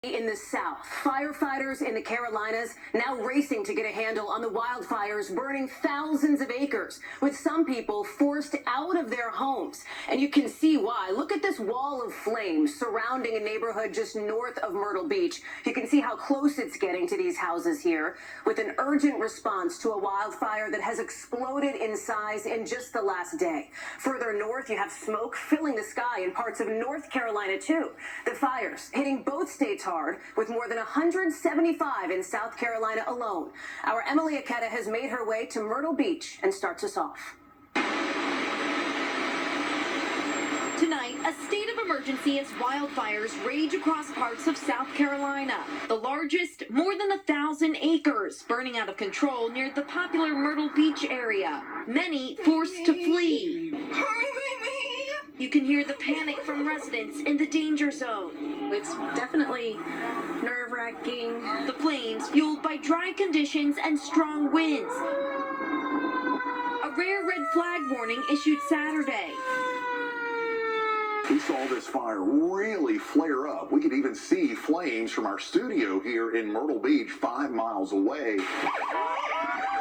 In the south, firefighters in the Carolinas now racing to get a handle on the wildfires burning thousands of acres, with some people forced out of their homes. And you can see why. Look at this wall of flames surrounding a neighborhood just north of Myrtle Beach. You can see how close it's getting to these houses here, with an urgent response to a wildfire that has exploded in size in just the last day. Further north, you have smoke filling the sky in parts of North Carolina, too. The fires hitting both states hard, with more than 175 in South Carolina alone. Our Emily Aketa has made her way to Myrtle Beach and starts us off. Tonight, a state of emergency as wildfires rage across parts of South Carolina. The largest, more than 1,000 acres, burning out of control near the popular Myrtle Beach area. Many forced to flee. You can hear the panic from residents in the danger zone. It's definitely nerve-wracking. The flames fueled by dry conditions and strong winds. A rare red flag warning issued Saturday. We saw this fire really flare up. We could even see flames from our studio here in Myrtle Beach, 5 miles away.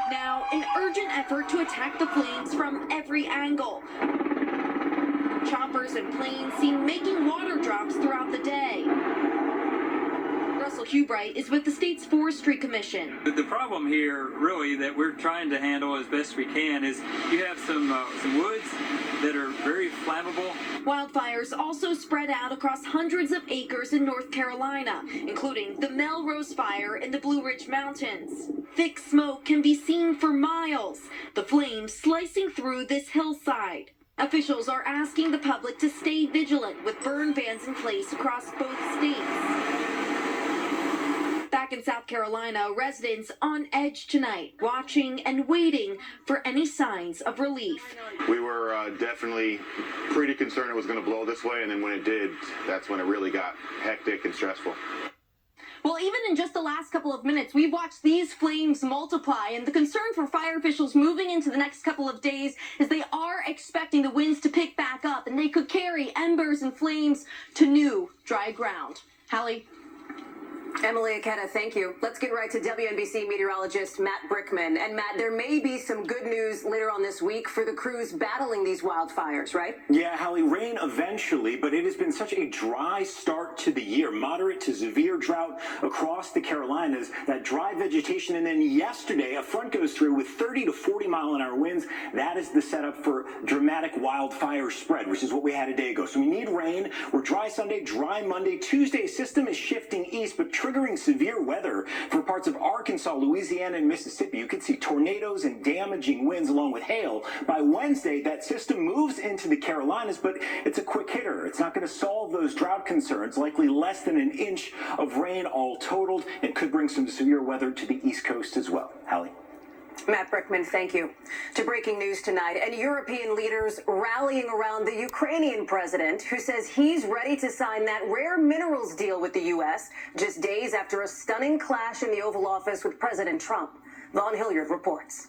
Now, an urgent effort to attack the flames from every angle. Choppers and planes seen making water drops throughout the day. Russell Hubright is with the state's Forestry Commission. The problem here, really, that we're trying to handle as best we can is you have some woods that are very flammable. Wildfires also spread out across hundreds of acres in North Carolina, including the Melrose Fire in the Blue Ridge Mountains. Thick smoke can be seen for miles, the flames slicing through this hillside. Officials are asking the public to stay vigilant with burn bans in place across both states. Back in South Carolina, residents on edge tonight, watching and waiting for any signs of relief. We were definitely pretty concerned it was going to blow this way, and then when it did, that's when it really got hectic and stressful. Well, even in just the last couple of minutes, we've watched these flames multiply, and the concern for fire officials moving into the next couple of days is they are expecting the winds to pick back up, and they could carry embers and flames to new dry ground. Hallie? Emily Aketa, thank you. Let's get right to WNBC meteorologist Matt Brickman. And Matt, there may be some good news later on this week for the crews battling these wildfires, right? Yeah, Hallie, rain eventually, but it has been such a dry start to the year. Moderate to severe drought across the Carolinas, that dry vegetation. And then yesterday, a front goes through with 30 to 40 mile-an-hour winds. That is the setup for dramatic wildfire spread, which is what we had a day ago. So we need rain. We're dry Sunday, dry Monday. Tuesday's system is shifting east, but triggering severe weather for parts of Arkansas, Louisiana, and Mississippi. You could see tornadoes and damaging winds along with hail. By Wednesday, that system moves into the Carolinas, but it's a quick hitter. It's not going to solve those drought concerns, likely less than an inch of rain all totaled, and could bring some severe weather to the East Coast as well. Hallie? Matt Brickman, thank you. To breaking news tonight, and European leaders rallying around the Ukrainian president, who says he's ready to sign that rare minerals deal with the U.S. just days after a stunning clash in the Oval Office with President Trump. Vaughn Hilliard reports.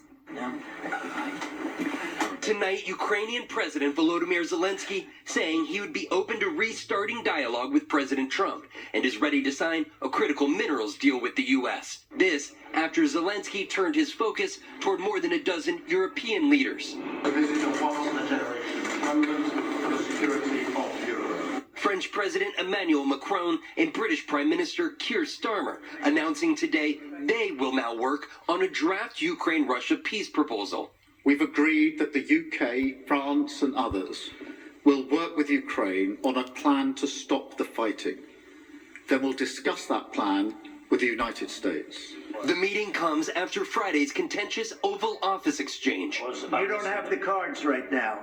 Tonight, Ukrainian President Volodymyr Zelensky saying he would be open to restarting dialogue with President Trump and is ready to sign a critical minerals deal with the U.S. This after Zelensky turned his focus toward more than a dozen European leaders. French President Emmanuel Macron and British Prime Minister Keir Starmer announcing today they will now work on a draft Ukraine-Russia peace proposal. We've agreed that the UK, France and others will work with Ukraine on a plan to stop the fighting. Then we'll discuss that plan with the United States. The meeting comes after Friday's contentious Oval Office exchange. You don't have the cards right now.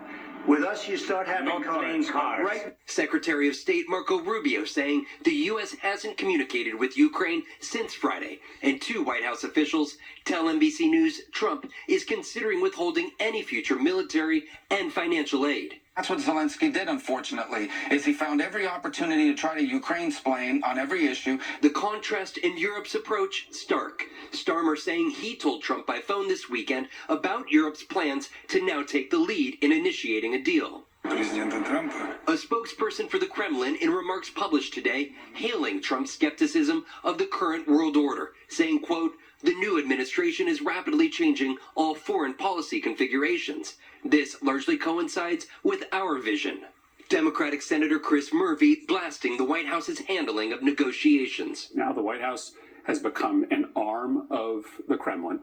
With us, you start having cards. Right? Secretary of State Marco Rubio saying the U.S. hasn't communicated with Ukraine since Friday. And two White House officials tell NBC News Trump is considering withholding any future military and financial aid. That's what Zelensky did, unfortunately, is he found every opportunity to try to Ukraine-splain on every issue. The contrast in Europe's approach, stark. Starmer saying he told Trump by phone this weekend about Europe's plans to now take the lead in initiating a deal. A spokesperson for the Kremlin, in remarks published today, hailing Trump's skepticism of the current world order, saying, quote, "The new administration is rapidly changing all foreign policy configurations. This largely coincides with our vision." Democratic Senator Chris Murphy blasting the White House's handling of negotiations. Now the White House has become an arm of the Kremlin.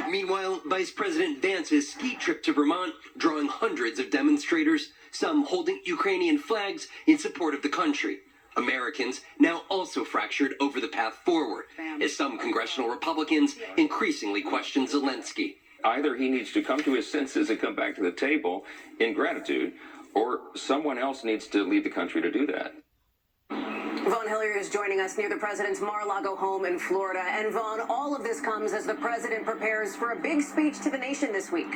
Meanwhile, Vice President Vance's ski trip to Vermont drawing hundreds of demonstrators, some holding Ukrainian flags in support of the country. Americans now also fractured over the path forward, as some congressional Republicans increasingly question Zelensky. Either he needs to come to his senses and come back to the table in gratitude, or someone else needs to lead the country to do that. Vaughn Hilliard is joining us near the president's Mar-a-Lago home in Florida. And Vaughn, all of this comes as the president prepares for a big speech to the nation this week.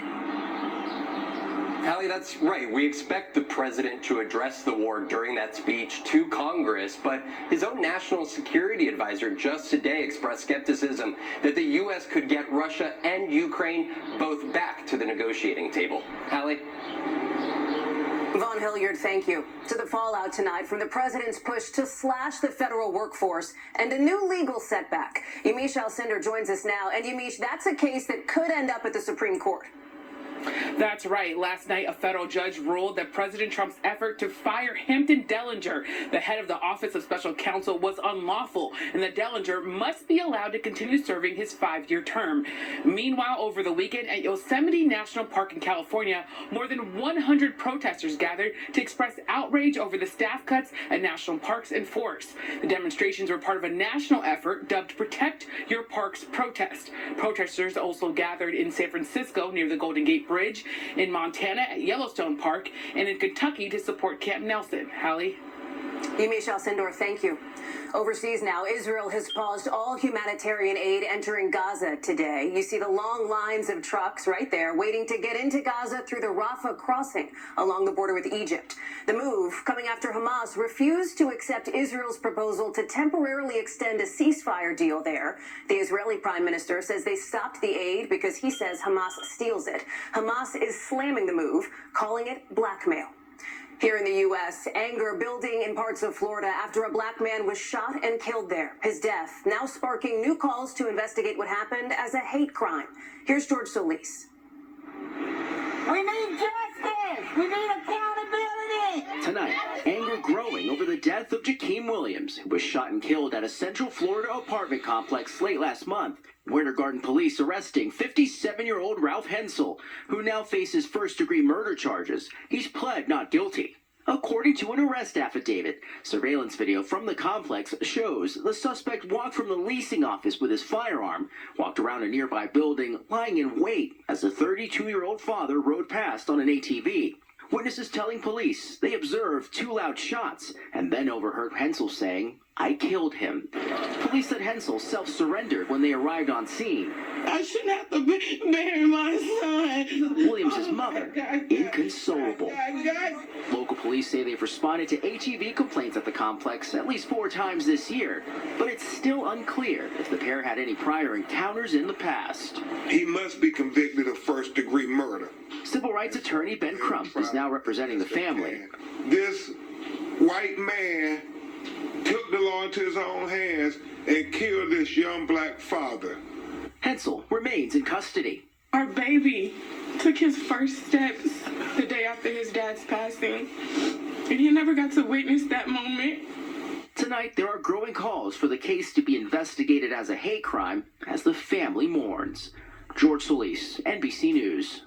Hallie, that's right. We expect the president to address the war during that speech to Congress, but his own national security advisor just today expressed skepticism that the U.S. could get Russia and Ukraine both back to the negotiating table. Hallie? Vaughn Hilliard, thank you. To the fallout tonight from the president's push to slash the federal workforce and a new legal setback. Yamiche Alcindor joins us now. And Yamiche, that's a case that could end up at the Supreme Court. That's right. Last night, a federal judge ruled that President Trump's effort to fire Hampton Dellinger, the head of the Office of Special Counsel, was unlawful, and that Dellinger must be allowed to continue serving his 5-year term. Meanwhile, over the weekend at Yosemite National Park in California, more than 100 protesters gathered to express outrage over the staff cuts at national parks and forests. The demonstrations were part of a national effort dubbed Protect Your Parks Protest. Protesters also gathered in San Francisco near the Golden Gate Bridge, in Montana at Yellowstone Park, and in Kentucky to support Camp Nelson. Hallie? Yamiche Alcindor, thank you. Overseas now, Israel has paused all humanitarian aid entering Gaza today. You see the long lines of trucks right there waiting to get into Gaza through the Rafah crossing along the border with Egypt. The move coming after Hamas refused to accept Israel's proposal to temporarily extend a ceasefire deal there. The Israeli prime minister says they stopped the aid because he says Hamas steals it. Hamas is slamming the move, calling it blackmail. Here in the U.S., anger building in parts of Florida after a black man was shot and killed there. His death now sparking new calls to investigate what happened as a hate crime. Here's George Solis. We need justice! We need accountability! Tonight, anger growing over the death of Jakeem Williams, who was shot and killed at a Central Florida apartment complex late last month. Winter Garden police arresting 57-year-old Ralph Hensel, who now faces first-degree murder charges. He's pled not guilty. According to an arrest affidavit, surveillance video from the complex shows the suspect walked from the leasing office with his firearm, walked around a nearby building, lying in wait as the 32-year-old father rode past on an ATV. Witnesses telling police they observed 2 loud shots and then overheard Hensel saying, "I killed him." Police said Hensel self-surrendered when they arrived on scene. I shouldn't have to bury my son. Williams' mother, inconsolable. Local police say they've responded to HEV complaints at the complex at least 4 times this year, but it's still unclear if the pair had any prior encounters in the past. He must be convicted of first-degree murder. Civil rights attorney Ben Crump is now representing the family. This white man took the law into his own hands and killed this young black father. Hensel remains in custody. Our baby took his first steps the day after his dad's passing, and he never got to witness that moment. Tonight, there are growing calls for the case to be investigated as a hate crime as the family mourns. George Solis, NBC News.